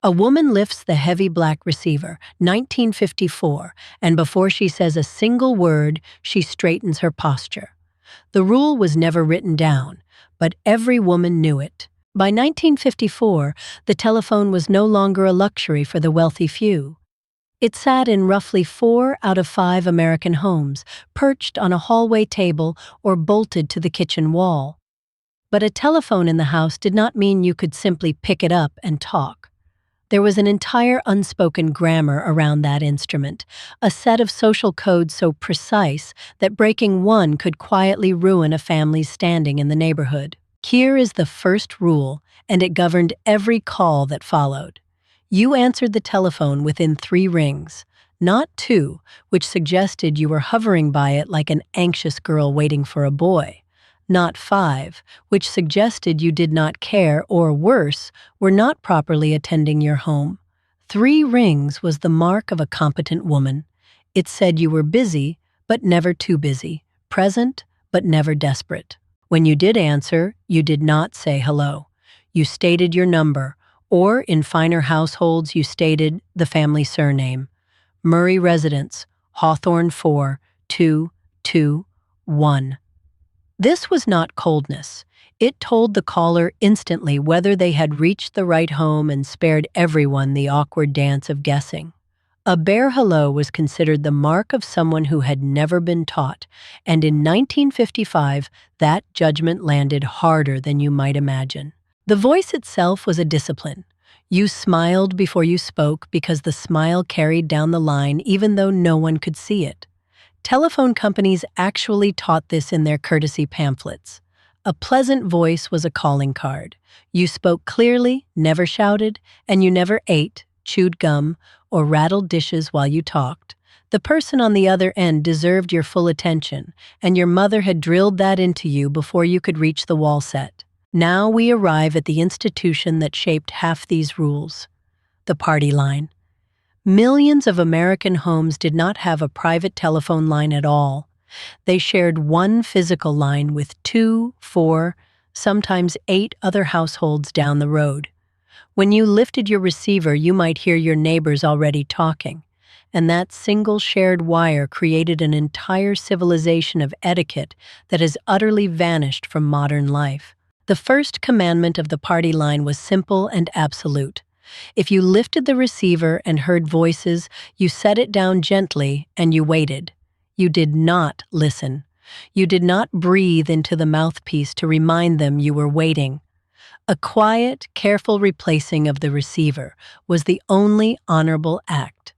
A woman lifts the heavy black receiver, 1954, and before she says a single word, she straightens her posture. The rule was never written down, but every woman knew it. By 1954, the telephone was no longer a luxury for the wealthy few. It sat in roughly 4 out of 5 American homes, perched on a hallway table or bolted to the kitchen wall. But a telephone in the house did not mean you could simply pick it up and talk. There was an entire unspoken grammar around that instrument, a set of social codes so precise that breaking one could quietly ruin a family's standing in the neighborhood. Here is the first rule, and it governed every call that followed. You answered the telephone within 3 rings, not 2, which suggested you were hovering by it like an anxious girl waiting for a boy. Not 5, which suggested you did not care or, worse, were not properly attending your home. 3 rings was the mark of a competent woman. It said you were busy, but never too busy, present, but never desperate. When you did answer, you did not say hello. You stated your number, or in finer households you stated the family surname. Murray Residence, Hawthorne 4, 2, 2, 1. This was not coldness. It told the caller instantly whether they had reached the right home and spared everyone the awkward dance of guessing. A bare hello was considered the mark of someone who had never been taught, and in 1955, that judgment landed harder than you might imagine. The voice itself was a discipline. You smiled before you spoke because the smile carried down the line even though no one could see it. Telephone companies actually taught this in their courtesy pamphlets. A pleasant voice was a calling card. You spoke clearly, never shouted, and you never ate, chewed gum, or rattled dishes while you talked. The person on the other end deserved your full attention, and your mother had drilled that into you before you could reach the wall set. Now we arrive at the institution that shaped half these rules: the party line. Millions of American homes did not have a private telephone line at all. They shared one physical line with 2, 4, sometimes 8 other households down the road. When you lifted your receiver, you might hear your neighbors already talking, and that single shared wire created an entire civilization of etiquette that has utterly vanished from modern life. The first commandment of the party line was simple and absolute. If you lifted the receiver and heard voices, you set it down gently and you waited. You did not listen. You did not breathe into the mouthpiece to remind them you were waiting. A quiet, careful replacing of the receiver was the only honorable act.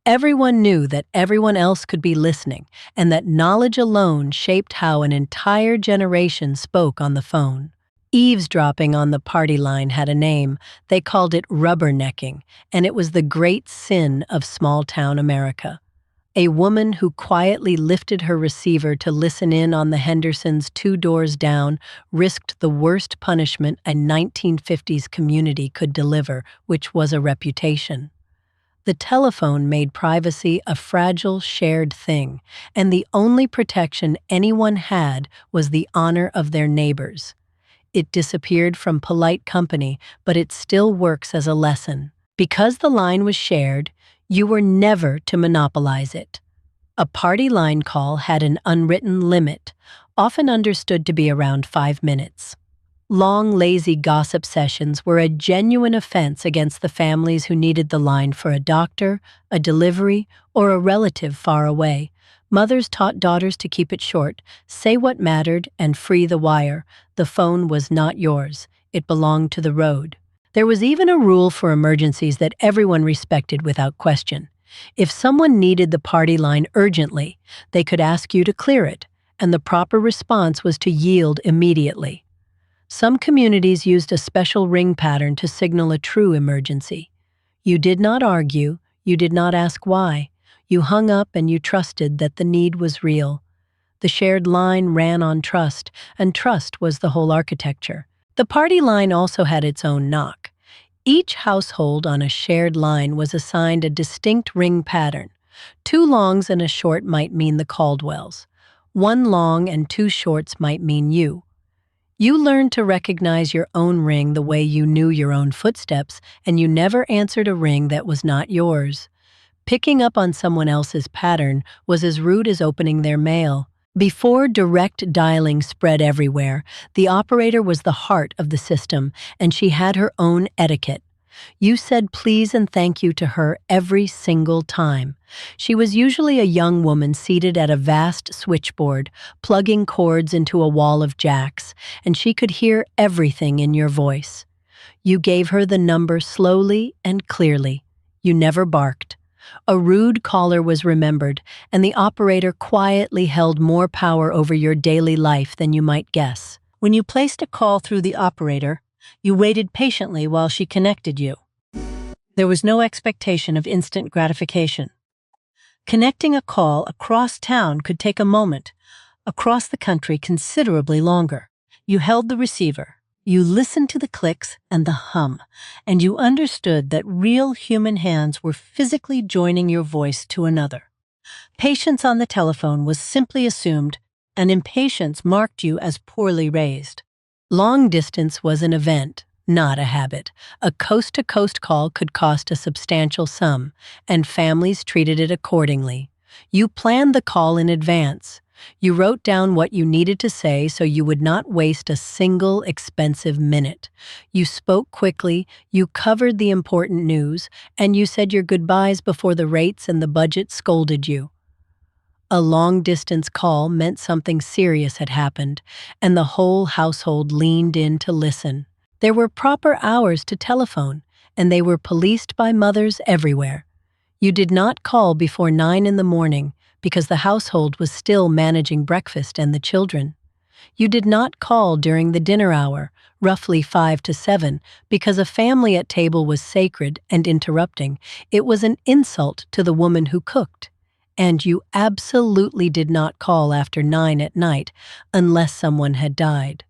Everyone knew that everyone else could be listening, and that knowledge alone shaped how an entire generation spoke on the phone. Eavesdropping on the party line had a name. They called it rubbernecking, and it was the great sin of small-town America. A woman who quietly lifted her receiver to listen in on the Hendersons 2 doors down risked the worst punishment a 1950s community could deliver, which was a reputation. The telephone made privacy a fragile, shared thing, and the only protection anyone had was the honor of their neighbors. It disappeared from polite company, but it still works as a lesson. Because the line was shared, you were never to monopolize it. A party line call had an unwritten limit, often understood to be around 5 minutes. Long, lazy gossip sessions were a genuine offense against the families who needed the line for a doctor, a delivery, or a relative far away. Mothers taught daughters to keep it short, say what mattered, and free the wire. The phone was not yours. It belonged to the road. There was even a rule for emergencies that everyone respected without question. If someone needed the party line urgently, they could ask you to clear it, and the proper response was to yield immediately. Some communities used a special ring pattern to signal a true emergency. You did not argue, you did not ask why. You hung up and you trusted that the need was real. The shared line ran on trust, and trust was the whole architecture. The party line also had its own knock. Each household on a shared line was assigned a distinct ring pattern. 2 longs and a short might mean the Caldwells. 1 long and 2 shorts might mean you. You learned to recognize your own ring the way you knew your own footsteps, and you never answered a ring that was not yours. Picking up on someone else's pattern was as rude as opening their mail. Before direct dialing spread everywhere, the operator was the heart of the system, and she had her own etiquette. You said please and thank you to her every single time. She was usually a young woman seated at a vast switchboard, plugging cords into a wall of jacks, and she could hear everything in your voice. You gave her the number slowly and clearly. You never barked. A rude caller was remembered, and the operator quietly held more power over your daily life than you might guess. When you placed a call through the operator, you waited patiently while she connected you. There was no expectation of instant gratification. Connecting a call across town could take a moment, across the country considerably longer. You held the receiver. You listened to the clicks and the hum, and you understood that real human hands were physically joining your voice to another. Patience on the telephone was simply assumed, and impatience marked you as poorly raised. Long distance was an event, not a habit. A coast-to-coast call could cost a substantial sum, and families treated it accordingly. You planned the call in advance. You wrote down what you needed to say so you would not waste a single expensive minute. You spoke quickly, you covered the important news, and you said your goodbyes before the rates and the budget scolded you. A long-distance call meant something serious had happened, and the whole household leaned in to listen. There were proper hours to telephone, and they were policed by mothers everywhere. You did not call before 9 in the morning because the household was still managing breakfast and the children. You did not call during the dinner hour, roughly 5 to 7, because a family at table was sacred and interrupting. It was an insult to the woman who cooked. And you absolutely did not call after 9 at night unless someone had died.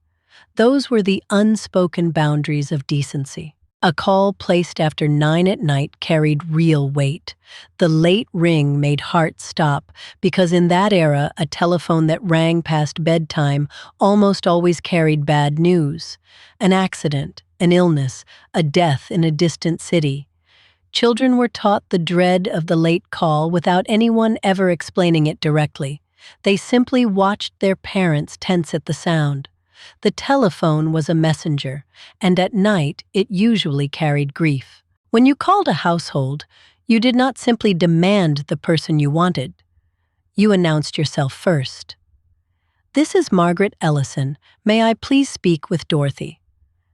Those were the unspoken boundaries of decency. A call placed after 9 at night carried real weight. The late ring made hearts stop because in that era, a telephone that rang past bedtime almost always carried bad news. An accident, an illness, a death in a distant city. Children were taught the dread of the late call without anyone ever explaining it directly. They simply watched their parents tense at the sound. The telephone was a messenger, and at night it usually carried grief. When you called a household, you did not simply demand the person you wanted. You announced yourself first. "This is Margaret Ellison. May I please speak with Dorothy?"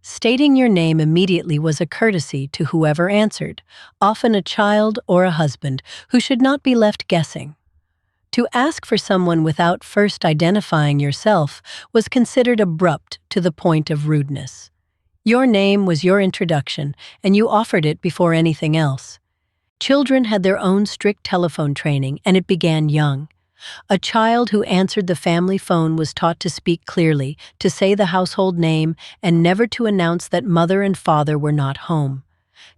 Stating your name immediately was a courtesy to whoever answered, often a child or a husband, who should not be left guessing. To ask for someone without first identifying yourself was considered abrupt to the point of rudeness. Your name was your introduction, and you offered it before anything else. Children had their own strict telephone training, and it began young. A child who answered the family phone was taught to speak clearly, to say the household name, and never to announce that mother and father were not home.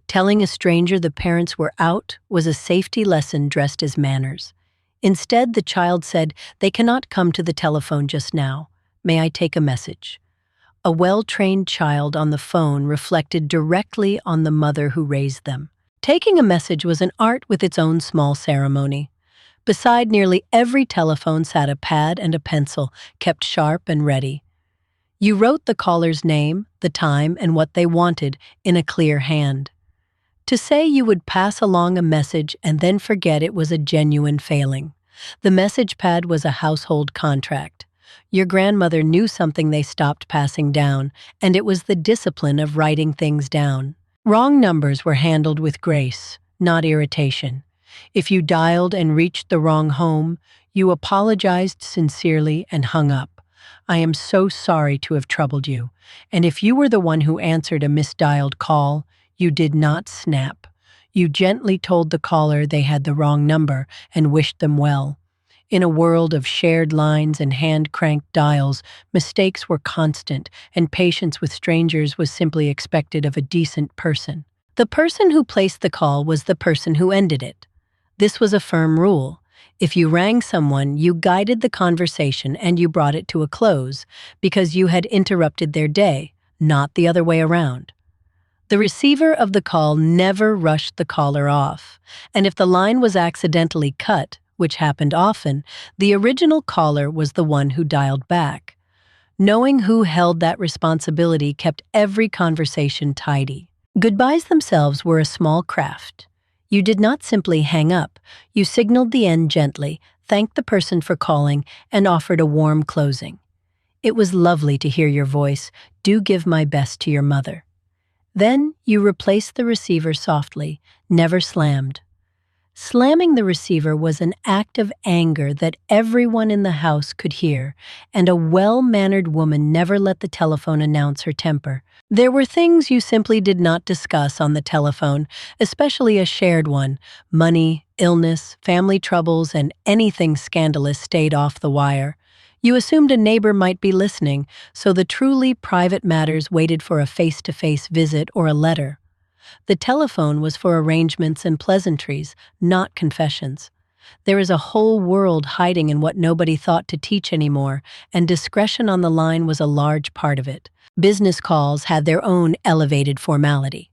Telling a stranger the parents were out was a safety lesson dressed as manners. Instead, the child said, "They cannot come to the telephone just now. May I take a message?" A well-trained child on the phone reflected directly on the mother who raised them. Taking a message was an art with its own small ceremony. Beside nearly every telephone sat a pad and a pencil, kept sharp and ready. You wrote the caller's name, the time, and what they wanted in a clear hand. To say you would pass along a message and then forget it was a genuine failing. The message pad was a household contract. Your grandmother knew something they stopped passing down, and it was the discipline of writing things down. Wrong numbers were handled with grace, not irritation. If you dialed and reached the wrong home, you apologized sincerely and hung up. "I am so sorry to have troubled you." And if you were the one who answered a misdialed call, you did not snap. You gently told the caller they had the wrong number and wished them well. In a world of shared lines and hand-cranked dials, mistakes were constant, and patience with strangers was simply expected of a decent person. The person who placed the call was the person who ended it. This was a firm rule. If you rang someone, you guided the conversation and you brought it to a close because you had interrupted their day, not the other way around. The receiver of the call never rushed the caller off, and if the line was accidentally cut, which happened often, the original caller was the one who dialed back. Knowing who held that responsibility kept every conversation tidy. Goodbyes themselves were a small craft. You did not simply hang up, you signaled the end gently, thanked the person for calling, and offered a warm closing. It was lovely to hear your voice, "Do give my best to your mother." Then you replaced the receiver softly, never slammed. Slamming the receiver was an act of anger that everyone in the house could hear, and a well-mannered woman never let the telephone announce her temper. There were things you simply did not discuss on the telephone, especially a shared one. Money, illness, family troubles, and anything scandalous stayed off the wire. You assumed a neighbor might be listening, so the truly private matters waited for a face-to-face visit or a letter. The telephone was for arrangements and pleasantries, not confessions. There is a whole world hiding in what nobody thought to teach anymore, and discretion on the line was a large part of it. Business calls had their own elevated formality.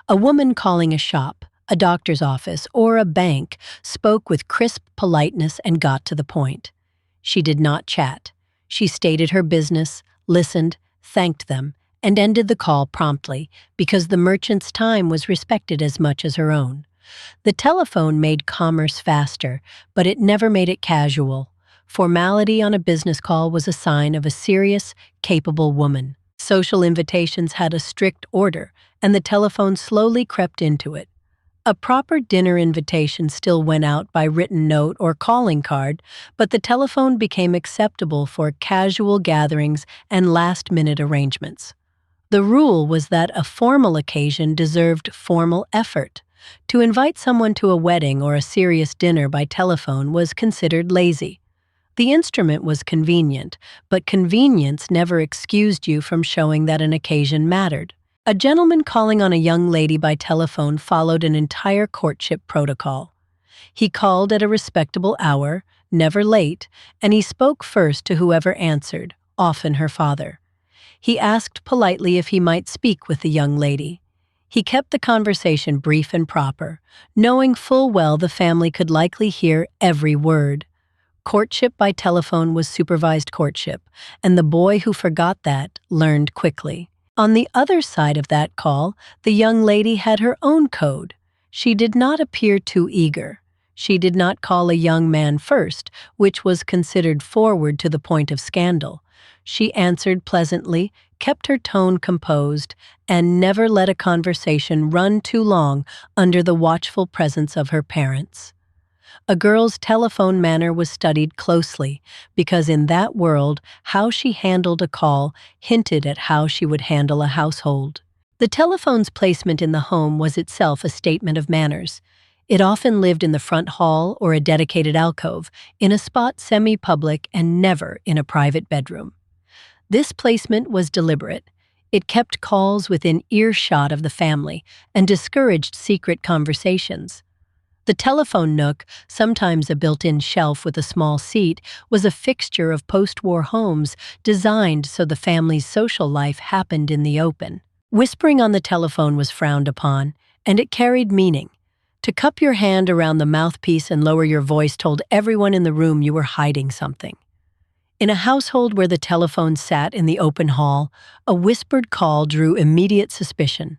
A woman calling a shop, a doctor's office, or a bank spoke with crisp politeness and got to the point. She did not chat. She stated her business, listened, thanked them, and ended the call promptly because the merchant's time was respected as much as her own. The telephone made commerce faster, but it never made it casual. Formality on a business call was a sign of a serious, capable woman. Social invitations had a strict order, and the telephone slowly crept into it. A proper dinner invitation still went out by written note or calling card, but the telephone became acceptable for casual gatherings and last-minute arrangements. The rule was that a formal occasion deserved formal effort. To invite someone to a wedding or a serious dinner by telephone was considered lazy. The instrument was convenient, but convenience never excused you from showing that an occasion mattered. A gentleman calling on a young lady by telephone followed an entire courtship protocol. He called at a respectable hour, never late, and he spoke first to whoever answered, often her father. He asked politely if he might speak with the young lady. He kept the conversation brief and proper, knowing full well the family could likely hear every word. Courtship by telephone was supervised courtship, and the boy who forgot that learned quickly. On the other side of that call, the young lady had her own code. She did not appear too eager. She did not call a young man first, which was considered forward to the point of scandal. She answered pleasantly, kept her tone composed, and never let a conversation run too long under the watchful presence of her parents. A girl's telephone manner was studied closely because in that world, how she handled a call hinted at how she would handle a household. The telephone's placement in the home was itself a statement of manners. It often lived in the front hall or a dedicated alcove, in a spot semi-public and never in a private bedroom. This placement was deliberate. It kept calls within earshot of the family and discouraged secret conversations. The telephone nook, sometimes a built-in shelf with a small seat, was a fixture of post-war homes designed so the family's social life happened in the open. Whispering on the telephone was frowned upon, and it carried meaning. To cup your hand around the mouthpiece and lower your voice told everyone in the room you were hiding something. In a household where the telephone sat in the open hall, a whispered call drew immediate suspicion.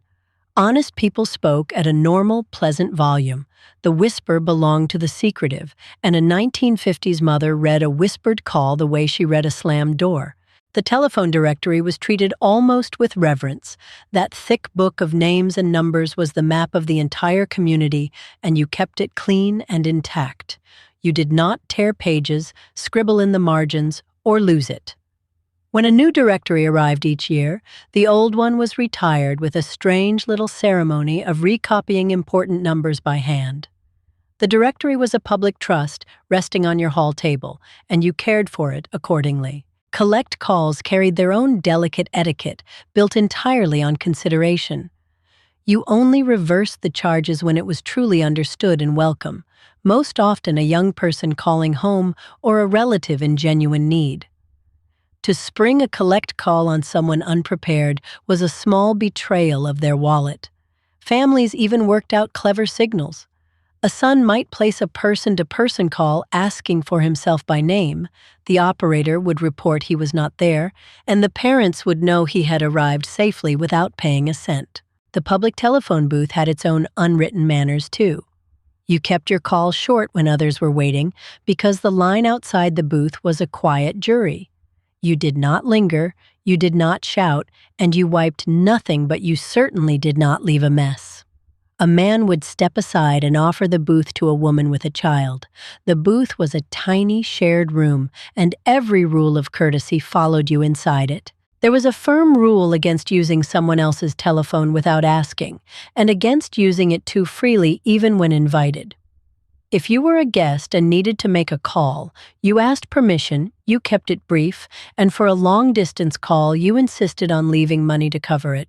Honest people spoke at a normal, pleasant volume. The whisper belonged to the secretive, and a 1950s mother read a whispered call the way she read a slammed door. The telephone directory was treated almost with reverence. That thick book of names and numbers was the map of the entire community, and you kept it clean and intact. You did not tear pages, scribble in the margins, or lose it. When a new directory arrived each year, the old one was retired with a strange little ceremony of recopying important numbers by hand. The directory was a public trust resting on your hall table, and you cared for it accordingly. Collect calls carried their own delicate etiquette, built entirely on consideration. You only reversed the charges when it was truly understood and welcome. most often a young person calling home or a relative in genuine need. To spring a collect call on someone unprepared was a small betrayal of their wallet. Families even worked out clever signals. A son might place a person-to-person call asking for himself by name. The operator would report he was not there, and the parents would know he had arrived safely without paying a cent. The public telephone booth had its own unwritten manners, too. You kept your call short when others were waiting because the line outside the booth was a quiet jury. You did not linger, you did not shout, and you wiped nothing, but you certainly did not leave a mess. A man would step aside and offer the booth to a woman with a child. The booth was a tiny shared room, and every rule of courtesy followed you inside it. There was a firm rule against using someone else's telephone without asking, and against using it too freely even when invited. If you were a guest and needed to make a call, you asked permission, you kept it brief, and for a long-distance call, you insisted on leaving money to cover it.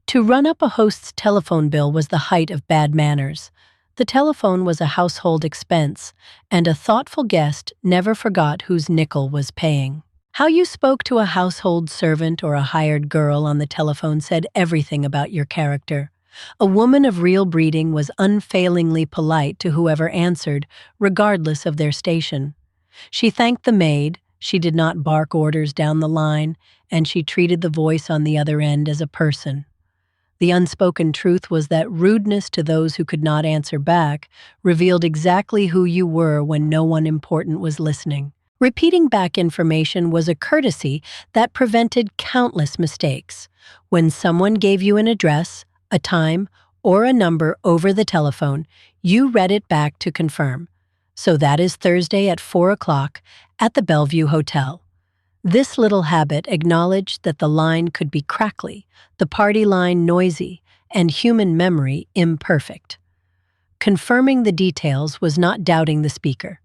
To run up a host's telephone bill was the height of bad manners. The telephone was a household expense, and a thoughtful guest never forgot whose nickel was paying. How you spoke to a household servant or a hired girl on the telephone said everything about your character. A woman of real breeding was unfailingly polite to whoever answered, regardless of their station. She thanked the maid, she did not bark orders down the line, and she treated the voice on the other end as a person. The unspoken truth was that rudeness to those who could not answer back revealed exactly who you were when no one important was listening. Repeating back information was a courtesy that prevented countless mistakes. When someone gave you an address, a time, or a number over the telephone, you read it back to confirm. So that is Thursday at 4 o'clock at the Bellevue Hotel. This little habit acknowledged that the line could be crackly, the party line noisy, and human memory imperfect. Confirming the details was not doubting the speaker.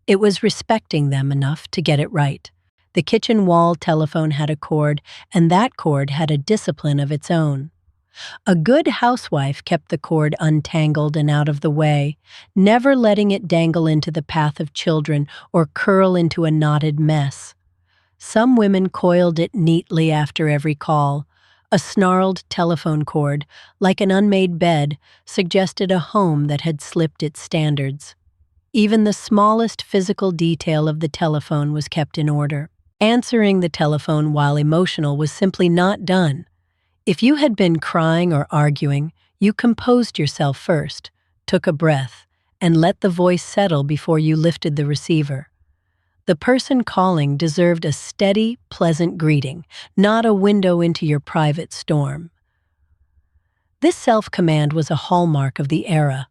It was respecting them enough to get it right. The kitchen wall telephone had a cord, and that cord had a discipline of its own. A good housewife kept the cord untangled and out of the way, never letting it dangle into the path of children or curl into a knotted mess. Some women coiled it neatly after every call. A snarled telephone cord, like an unmade bed, suggested a home that had slipped its standards. Even the smallest physical detail of the telephone was kept in order. Answering the telephone while emotional was simply not done. If you had been crying or arguing, you composed yourself first, took a breath, and let the voice settle before you lifted the receiver. The person calling deserved a steady, pleasant greeting, not a window into your private storm. This self-command was a hallmark of the era.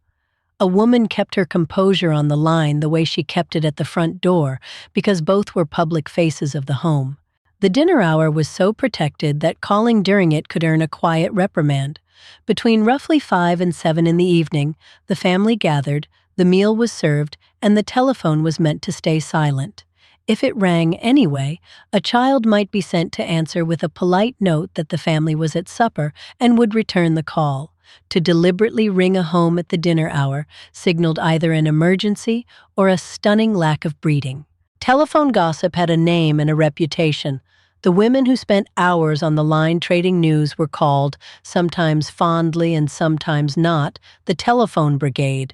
A woman kept her composure on the line the way she kept it at the front door because both were public faces of the home. The dinner hour was so protected that calling during it could earn a quiet reprimand. Between roughly 5 and 7 in the evening, the family gathered, the meal was served, and the telephone was meant to stay silent. If it rang anyway, a child might be sent to answer with a polite note that the family was at supper and would return the call. To deliberately ring a home at the dinner hour signaled either an emergency or a stunning lack of breeding. Telephone gossip had a name and a reputation. The women who spent hours on the line trading news were called, sometimes fondly and sometimes not, the telephone brigade.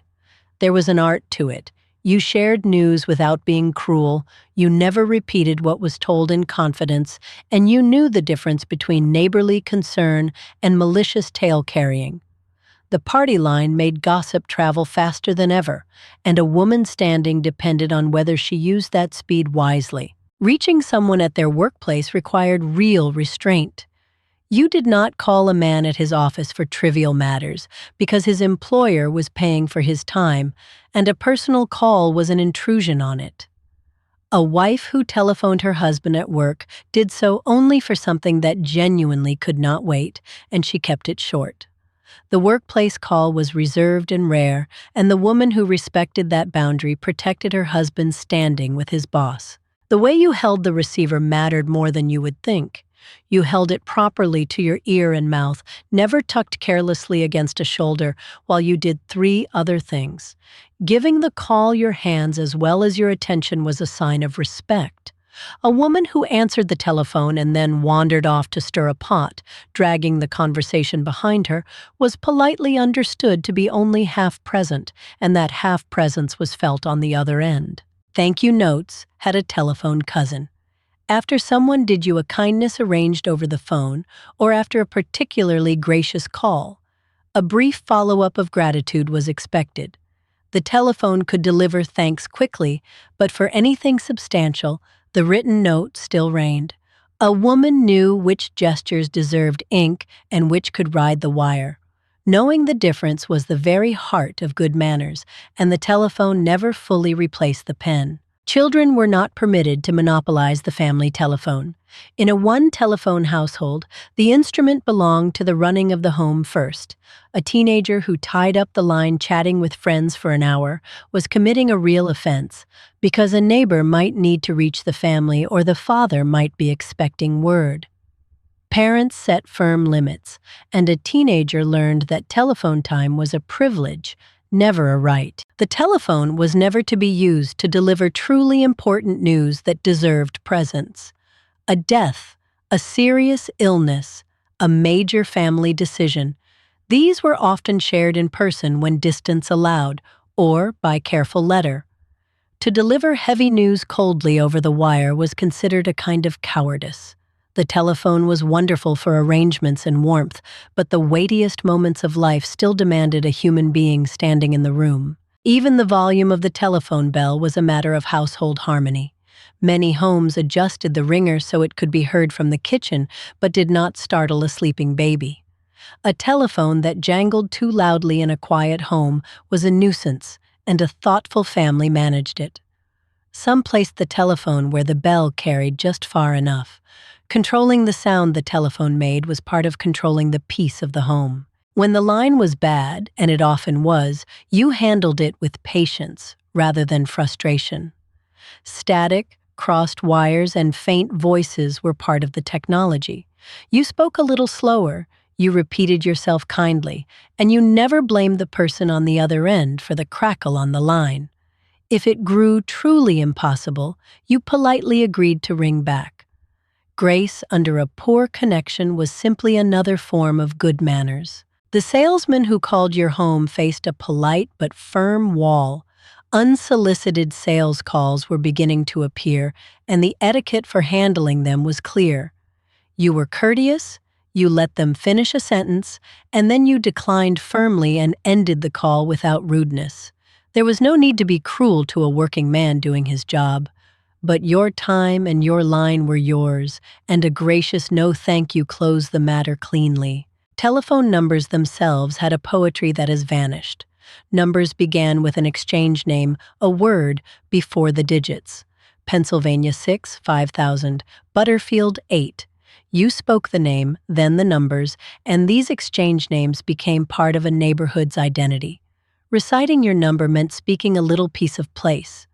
There was an art to it. You shared news without being cruel, you never repeated what was told in confidence, and you knew the difference between neighborly concern and malicious tale-carrying. The party line made gossip travel faster than ever, and a woman's standing depended on whether she used that speed wisely. Reaching someone at their workplace required real restraint. You did not call a man at his office for trivial matters because his employer was paying for his time, and a personal call was an intrusion on it. A wife who telephoned her husband at work did so only for something that genuinely could not wait, and she kept it short. The workplace call was reserved and rare, and the woman who respected that boundary protected her husband's standing with his boss. The way you held the receiver mattered more than you would think. You held it properly to your ear and mouth, never tucked carelessly against a shoulder while you did three other things. Giving the call your hands as well as your attention was a sign of respect. A woman who answered the telephone and then wandered off to stir a pot, dragging the conversation behind her, was politely understood to be only half present, and that half presence was felt on the other end. Thank you notes had a telephone cousin. After someone did you a kindness arranged over the phone, or after a particularly gracious call, a brief follow-up of gratitude was expected. The telephone could deliver thanks quickly, but for anything substantial, the written note still reigned. A woman knew which gestures deserved ink and which could ride the wire. Knowing the difference was the very heart of good manners, and the telephone never fully replaced the pen. Children were not permitted to monopolize the family telephone. In a one-telephone household, the instrument belonged to the running of the home first. A teenager who tied up the line chatting with friends for an hour was committing a real offense, because a neighbor might need to reach the family or the father might be expecting word. Parents set firm limits, and a teenager learned that telephone time was a privilege, never a right. The telephone was never to be used to deliver truly important news that deserved presence. A death, a serious illness, a major family decision. These were often shared in person when distance allowed, or by careful letter. To deliver heavy news coldly over the wire was considered a kind of cowardice. The telephone was wonderful for arrangements and warmth, but the weightiest moments of life still demanded a human being standing in the room. Even the volume of the telephone bell was a matter of household harmony. Many homes adjusted the ringer so it could be heard from the kitchen, but did not startle a sleeping baby. A telephone that jangled too loudly in a quiet home was a nuisance, and a thoughtful family managed it. Some placed the telephone where the bell carried just far enough. Controlling the sound the telephone made was part of controlling the peace of the home. When the line was bad, and it often was, you handled it with patience rather than frustration. Static, crossed wires, and faint voices were part of the technology. You spoke a little slower, you repeated yourself kindly, and you never blamed the person on the other end for the crackle on the line. If it grew truly impossible, you politely agreed to ring back. Grace under a poor connection was simply another form of good manners. The salesman who called your home faced a polite but firm wall. Unsolicited sales calls were beginning to appear, and the etiquette for handling them was clear. You were courteous, you let them finish a sentence, and then you declined firmly and ended the call without rudeness. There was no need to be cruel to a working man doing his job. But your time and your line were yours, and a gracious no thank you closed the matter cleanly. Telephone numbers themselves had a poetry that has vanished. Numbers began with an exchange name, a word, before the digits. Pennsylvania 6, 5000, Butterfield 8. You spoke the name, then the numbers, and these exchange names became part of a neighborhood's identity. Reciting your number meant speaking a little piece of place.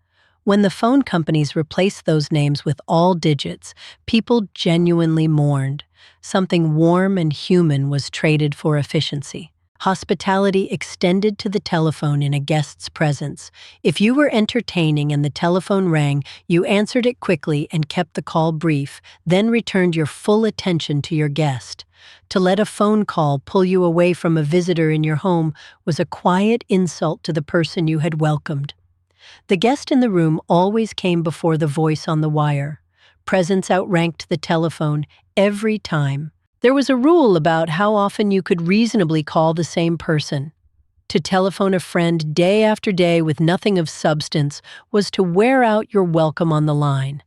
When the phone companies replaced those names with all digits, people genuinely mourned. Something warm and human was traded for efficiency. Hospitality extended to the telephone in a guest's presence. If you were entertaining and the telephone rang, you answered it quickly and kept the call brief, then returned your full attention to your guest. To let a phone call pull you away from a visitor in your home was a quiet insult to the person you had welcomed. The guest in the room always came before the voice on the wire. Presence outranked the telephone every time. There was a rule about how often you could reasonably call the same person. To telephone a friend day after day with nothing of substance was to wear out your welcome on the line.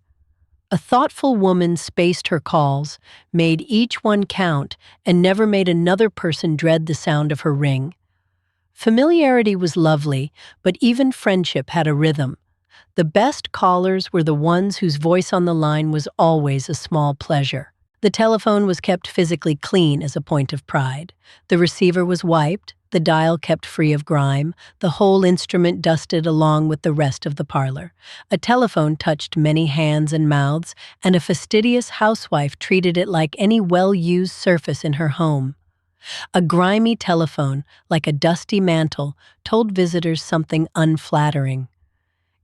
A thoughtful woman spaced her calls, made each one count, and never made another person dread the sound of her ring. Familiarity was lovely, but even friendship had a rhythm. The best callers were the ones whose voice on the line was always a small pleasure. The telephone was kept physically clean as a point of pride. The receiver was wiped, the dial kept free of grime, the whole instrument dusted along with the rest of the parlor. A telephone touched many hands and mouths, and a fastidious housewife treated it like any well-used surface in her home. A grimy telephone, like a dusty mantle, told visitors something unflattering.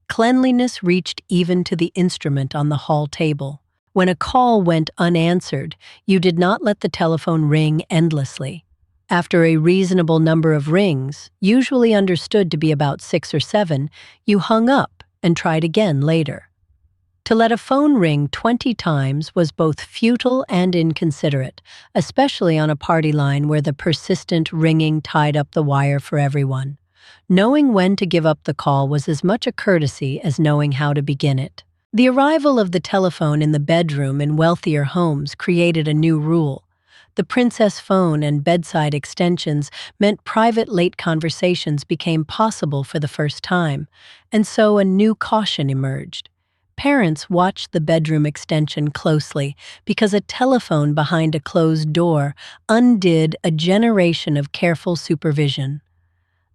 Cleanliness reached even to the instrument on the hall table. When a call went unanswered, you did not let the telephone ring endlessly. After a reasonable number of rings, usually understood to be about 6 or 7, you hung up and tried again later. To let a phone ring 20 times was both futile and inconsiderate, especially on a party line where the persistent ringing tied up the wire for everyone. Knowing when to give up the call was as much a courtesy as knowing how to begin it. The arrival of the telephone in the bedroom in wealthier homes created a new rule. The princess phone and bedside extensions meant private late conversations became possible for the first time, and so a new caution emerged. Parents watched the bedroom extension closely because a telephone behind a closed door undid a generation of careful supervision.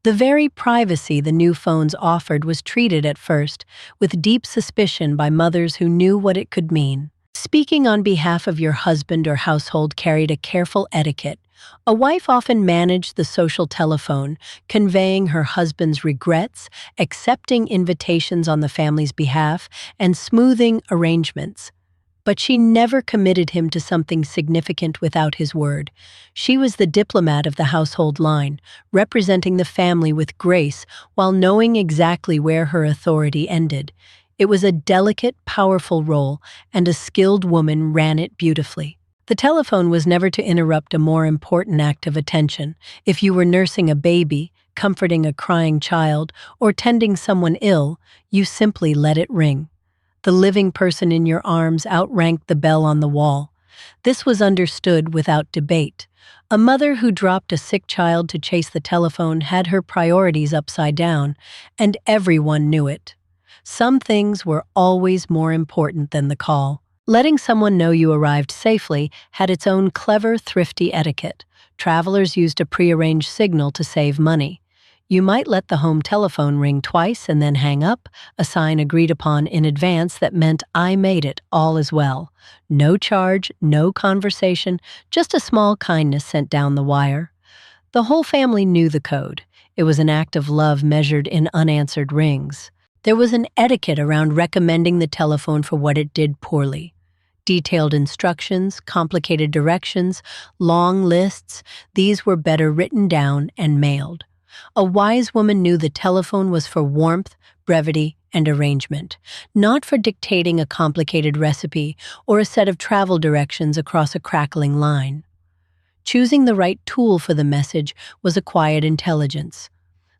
The very privacy the new phones offered was treated at first with deep suspicion by mothers who knew what it could mean. Speaking on behalf of your husband or household carried a careful etiquette. A wife often managed the social telephone, conveying her husband's regrets, accepting invitations on the family's behalf, and smoothing arrangements. But she never committed him to something significant without his word. She was the diplomat of the household line, representing the family with grace while knowing exactly where her authority ended. It was a delicate, powerful role, and a skilled woman ran it beautifully. The telephone was never to interrupt a more important act of attention. If you were nursing a baby, comforting a crying child, or tending someone ill, you simply let it ring. The living person in your arms outranked the bell on the wall. This was understood without debate. A mother who dropped a sick child to chase the telephone had her priorities upside down, and everyone knew it. Some things were always more important than the call. Letting someone know you arrived safely had its own clever, thrifty etiquette. Travelers used a prearranged signal to save money. You might let the home telephone ring twice and then hang up, a sign agreed upon in advance that meant I made it, all is well. No charge, no conversation, just a small kindness sent down the wire. The whole family knew the code. It was an act of love measured in unanswered rings. There was an etiquette around recommending the telephone for what it did poorly. Detailed instructions, complicated directions, long lists, these were better written down and mailed. A wise woman knew the telephone was for warmth, brevity, and arrangement, not for dictating a complicated recipe or a set of travel directions across a crackling line. Choosing the right tool for the message was a quiet intelligence.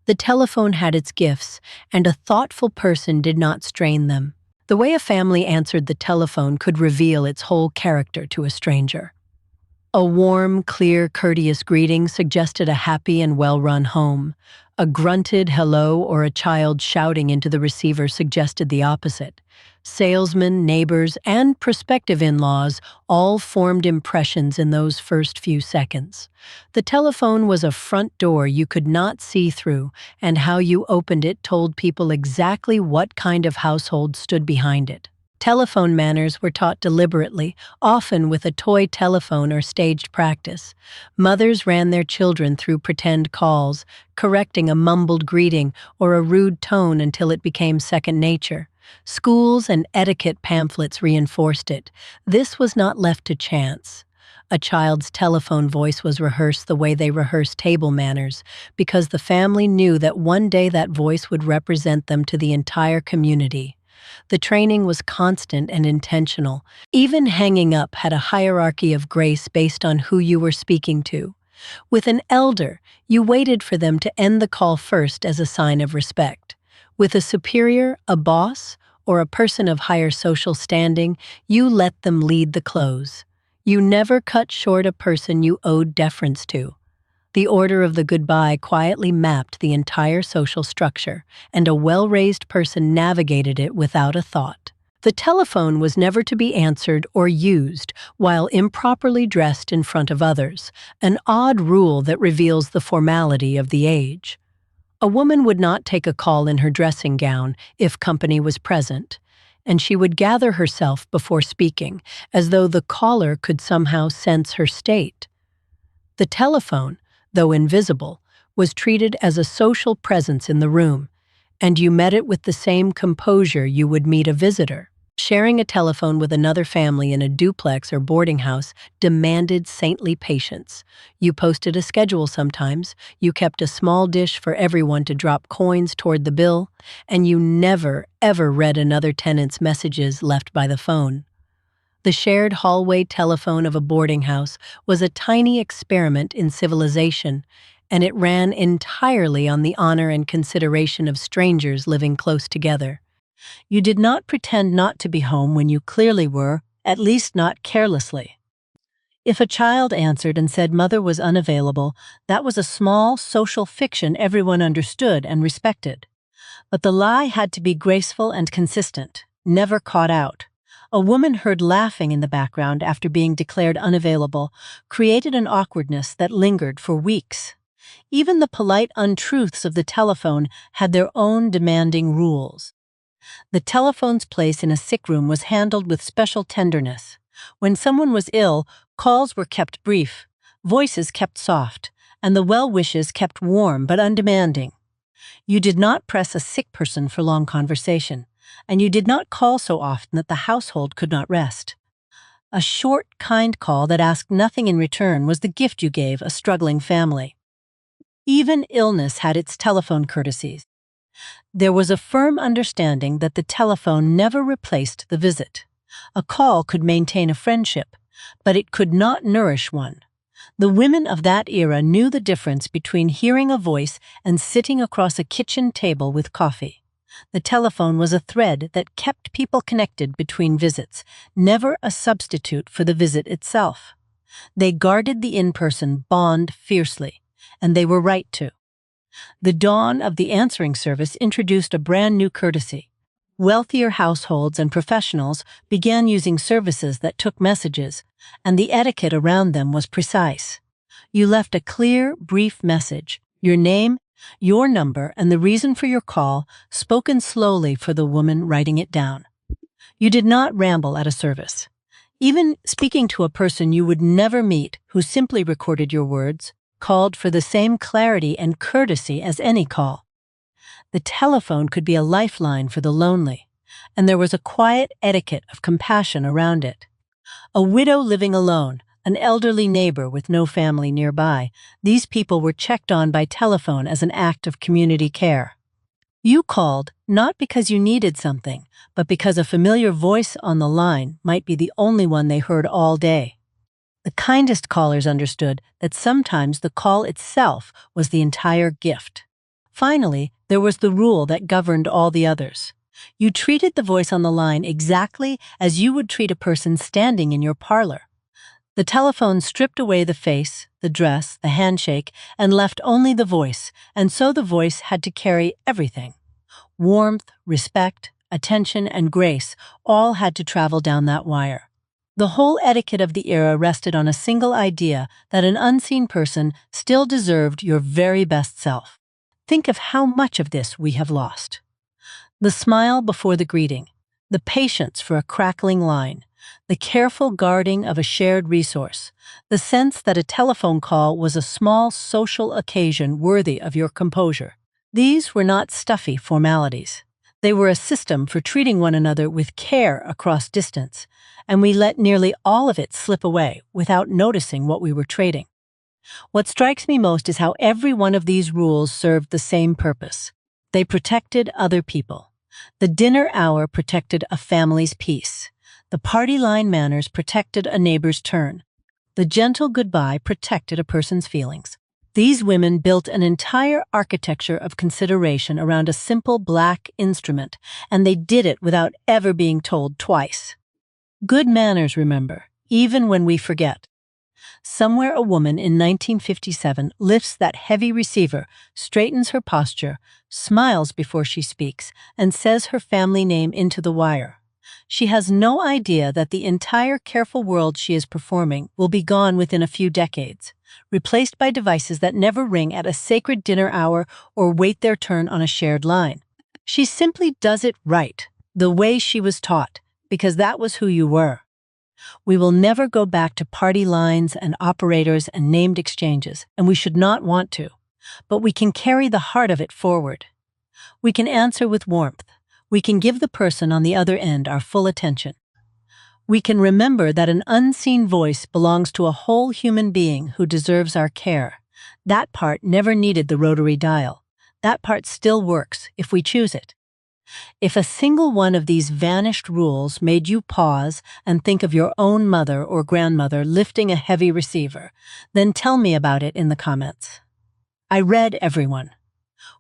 The telephone had its gifts, and a thoughtful person did not strain them. The way a family answered the telephone could reveal its whole character to a stranger. A warm, clear, courteous greeting suggested a happy and well-run home. A grunted hello or a child shouting into the receiver suggested the opposite. Salesmen, neighbors, and prospective in-laws all formed impressions in those first few seconds. The telephone was a front door you could not see through, and how you opened it told people exactly what kind of household stood behind it. Telephone manners were taught deliberately, often with a toy telephone or staged practice. Mothers ran their children through pretend calls, correcting a mumbled greeting or a rude tone until it became second nature. Schools and etiquette pamphlets reinforced it. This was not left to chance. A child's telephone voice was rehearsed the way they rehearsed table manners, because the family knew that one day that voice would represent them to the entire community. The training was constant and intentional. Even hanging up had a hierarchy of grace based on who you were speaking to. With an elder, you waited for them to end the call first as a sign of respect. With a superior, a boss, or a person of higher social standing, you let them lead the close. You never cut short a person you owed deference to. The order of the goodbye quietly mapped the entire social structure, and a well-raised person navigated it without a thought. The telephone was never to be answered or used while improperly dressed in front of others, an odd rule that reveals the formality of the age. A woman would not take a call in her dressing gown if company was present, and she would gather herself before speaking, as though the caller could somehow sense her state. The telephone, though invisible, was treated as a social presence in the room, and you met it with the same composure you would meet a visitor. Sharing a telephone with another family in a duplex or boarding house demanded saintly patience. You posted a schedule sometimes, you kept a small dish for everyone to drop coins toward the bill, and you never, ever read another tenant's messages left by the phone. The shared hallway telephone of a boarding house was a tiny experiment in civilization, and it ran entirely on the honor and consideration of strangers living close together. You did not pretend not to be home when you clearly were, at least not carelessly. If a child answered and said mother was unavailable, that was a small social fiction everyone understood and respected. But the lie had to be graceful and consistent, never caught out. A woman heard laughing in the background after being declared unavailable created an awkwardness that lingered for weeks. Even the polite untruths of the telephone had their own demanding rules. The telephone's place in a sick room was handled with special tenderness. When someone was ill, calls were kept brief, voices kept soft, and the well wishes kept warm but undemanding. You did not press a sick person for long conversation, and you did not call so often that the household could not rest. A short, kind call that asked nothing in return was the gift you gave a struggling family. Even illness had its telephone courtesies. There was a firm understanding that the telephone never replaced the visit. A call could maintain a friendship, but it could not nourish one. The women of that era knew the difference between hearing a voice and sitting across a kitchen table with coffee. The telephone was a thread that kept people connected between visits, never a substitute for the visit itself. They guarded the in-person bond fiercely, and they were right to. The dawn of the answering service introduced a brand new courtesy. Wealthier households and professionals began using services that took messages, and the etiquette around them was precise. You left a clear, brief message, your name, your number, and the reason for your call, spoken slowly for the woman writing it down. You did not ramble at a service. Even speaking to a person you would never meet who simply recorded your words, called for the same clarity and courtesy as any call. The telephone could be a lifeline for the lonely, and there was a quiet etiquette of compassion around it. A widow living alone, an elderly neighbor with no family nearby, these people were checked on by telephone as an act of community care. You called not because you needed something, but because a familiar voice on the line might be the only one they heard all day. The kindest callers understood that sometimes the call itself was the entire gift. Finally, there was the rule that governed all the others. You treated the voice on the line exactly as you would treat a person standing in your parlor. The telephone stripped away the face, the dress, the handshake, and left only the voice, and so the voice had to carry everything. Warmth, respect, attention, and grace all had to travel down that wire. The whole etiquette of the era rested on a single idea that an unseen person still deserved your very best self. Think of how much of this we have lost. The smile before the greeting, the patience for a crackling line, the careful guarding of a shared resource, the sense that a telephone call was a small social occasion worthy of your composure. These were not stuffy formalities. They were a system for treating one another with care across distance, and we let nearly all of it slip away without noticing what we were trading. What strikes me most is how every one of these rules served the same purpose. They protected other people. The dinner hour protected a family's peace. The party line manners protected a neighbor's turn. The gentle goodbye protected a person's feelings. These women built an entire architecture of consideration around a simple black instrument, and they did it without ever being told twice. Good manners, remember, even when we forget. Somewhere a woman in 1957 lifts that heavy receiver, straightens her posture, smiles before she speaks, and says her family name into the wire. She has no idea that the entire careful world she is performing will be gone within a few decades, replaced by devices that never ring at a sacred dinner hour or wait their turn on a shared line. She simply does it right, the way she was taught, because that was who you were. We will never go back to party lines and operators and named exchanges, and we should not want to. But we can carry the heart of it forward. We can answer with warmth. We can give the person on the other end our full attention. We can remember that an unseen voice belongs to a whole human being who deserves our care. That part never needed the rotary dial. That part still works if we choose it. If a single one of these vanished rules made you pause and think of your own mother or grandmother lifting a heavy receiver, then tell me about it in the comments. I read everyone.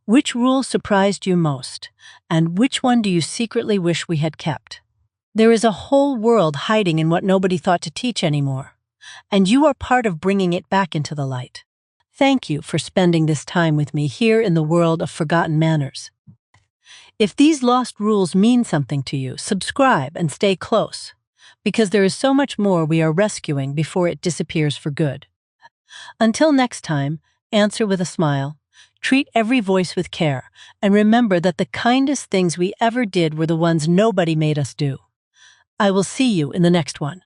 Which rule surprised you most, and which one do you secretly wish we had kept? There is a whole world hiding in what nobody thought to teach anymore, and you are part of bringing it back into the light. Thank you for spending this time with me here in the world of forgotten manners. If these lost rules mean something to you, subscribe and stay close, because there is so much more we are rescuing before it disappears for good. Until next time, answer with a smile, treat every voice with care, and remember that the kindest things we ever did were the ones nobody made us do. I will see you in the next one.